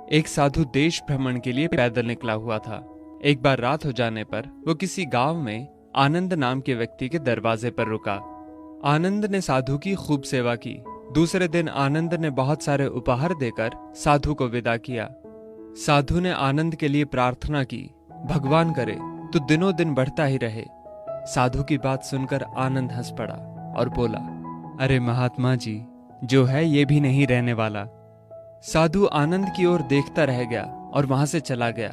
एक साधु देश भ्रमण के लिए पैदल निकला हुआ था। एक बार रात हो जाने पर वो किसी गांव में आनंद नाम के व्यक्ति के दरवाजे पर रुका। आनंद ने साधु की खूब सेवा की। दूसरे दिन आनंद ने बहुत सारे उपहार देकर साधु को विदा किया। साधु ने आनंद के लिए प्रार्थना की, भगवान करे तू दिनों दिन बढ़ता ही रहे। साधु की बात सुनकर आनंद हंस पड़ा और बोला, अरे महात्मा जी, जो है ये भी नहीं रहने वाला। साधु आनंद की ओर देखता रह गया और वहां से चला गया।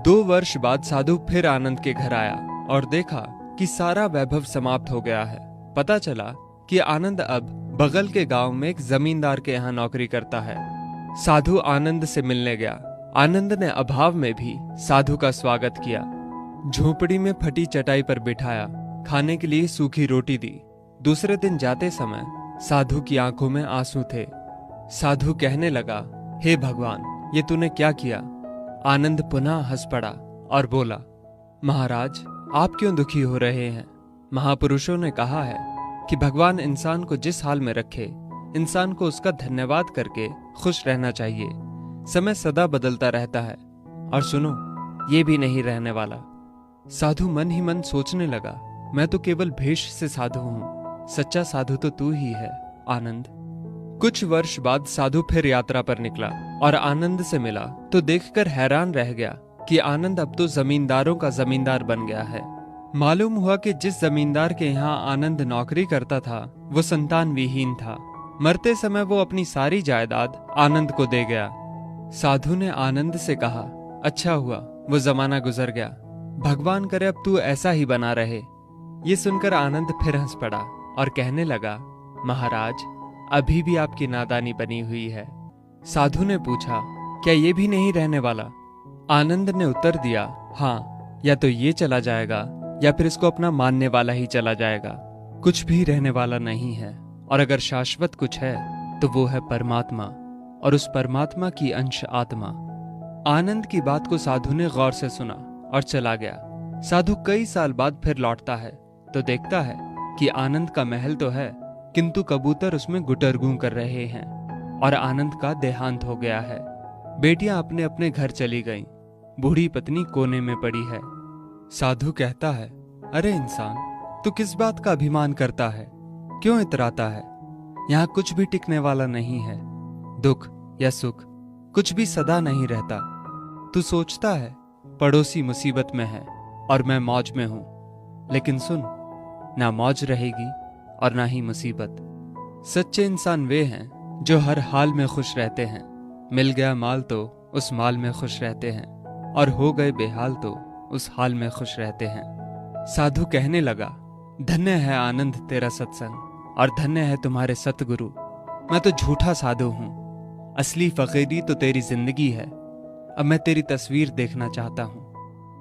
2 वर्ष बाद साधु फिर आनंद के घर आया और देखा कि सारा वैभव समाप्त हो गया है। पता चला कि आनंद अब बगल के गांव में एक जमींदार के यहाँ नौकरी करता है। साधु आनंद से मिलने गया। आनंद ने अभाव में भी साधु का स्वागत किया। झोपड़ी में फटी चटाई पर बिठाया, खाने के लिए सूखी रोटी दी। दूसरे दिन जाते समय साधु की आंखों में आंसू थे। साधु कहने लगा, हे भगवान, ये तूने क्या किया? आनंद पुनः हंस पड़ा और बोला, महाराज, आप क्यों दुखी हो रहे हैं? महापुरुषों ने कहा है कि भगवान इंसान को जिस हाल में रखे, इंसान को उसका धन्यवाद करके खुश रहना चाहिए। समय सदा बदलता रहता है और सुनो, ये भी नहीं रहने वाला। साधु मन ही मन सोचने लगा, मैं तो केवल भेष से साधु हूं, सच्चा साधु तो तू ही है आनंद। कुछ वर्ष बाद साधु फिर यात्रा पर निकला और आनंद से मिला तो देखकर हैरान रह गया कि आनंद अब तो जमींदारों का जमींदार बन गया है। मालूम हुआ कि जिस जमींदार के यहाँ आनंद नौकरी करता था वो संतान विहीन था। मरते समय वो अपनी सारी जायदाद आनंद को दे गया। साधु ने आनंद से कहा, अच्छा हुआ वो जमाना गुजर गया, भगवान करे अब तू ऐसा ही बना रहे। ये सुनकर आनंद फिर हंस पड़ा और कहने लगा, महाराज, अभी भी आपकी नादानी बनी हुई है। साधु ने पूछा, क्या ये भी नहीं रहने वाला? आनंद ने उत्तर दिया, हाँ, या तो ये चला जाएगा या फिर इसको अपना मानने वाला ही चला जाएगा। कुछ भी रहने वाला नहीं है, और अगर शाश्वत कुछ है तो वो है परमात्मा, और उस परमात्मा की अंश आत्मा। आनंद की बात को साधु ने गौर से सुना और चला गया। साधु कई साल बाद फिर लौटता है तो देखता है कि आनंद का महल तो है, किंतु कबूतर उसमें गुटरगू कर रहे हैं और आनंद का देहांत हो गया है। बेटियां अपने अपने घर चली गईं, बूढ़ी पत्नी कोने में पड़ी है। साधु कहता है, अरे इंसान, तू किस बात का अभिमान करता है? क्यों इतराता है? यहाँ कुछ भी टिकने वाला नहीं है। दुख या सुख कुछ भी सदा नहीं रहता। तू सोचता है पड़ोसी मुसीबत में है और मैं मौज में हूं, लेकिन सुन, ना मौज रहेगी और ना ही मुसीबत। सच्चे इंसान वे हैं जो हर हाल में खुश रहते हैं। मिल गया माल तो उस माल में खुश रहते हैं, और हो गए बेहाल तो उस हाल में खुश रहते हैं। साधु कहने लगा, धन्य है आनंद तेरा सत्संग, और धन्य है तुम्हारे सतगुरु। मैं तो झूठा साधु हूं, असली फकीरी तो तेरी जिंदगी है। अब मैं तेरी तस्वीर देखना चाहता हूं,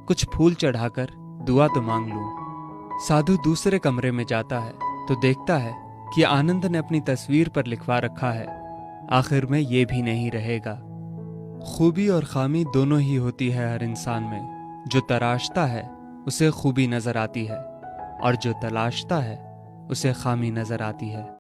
कुछ फूल चढ़ाकर दुआ तो मांग लूं। साधु दूसरे कमरे में जाता है तो देखता है कि आनंद ने अपनी तस्वीर पर लिखवा रखा है, आखिर में ये भी नहीं रहेगा। खूबी और खामी दोनों ही होती है हर इंसान में। जो तराशता है उसे खूबी नजर आती है, और जो तलाशता है उसे खामी नजर आती है।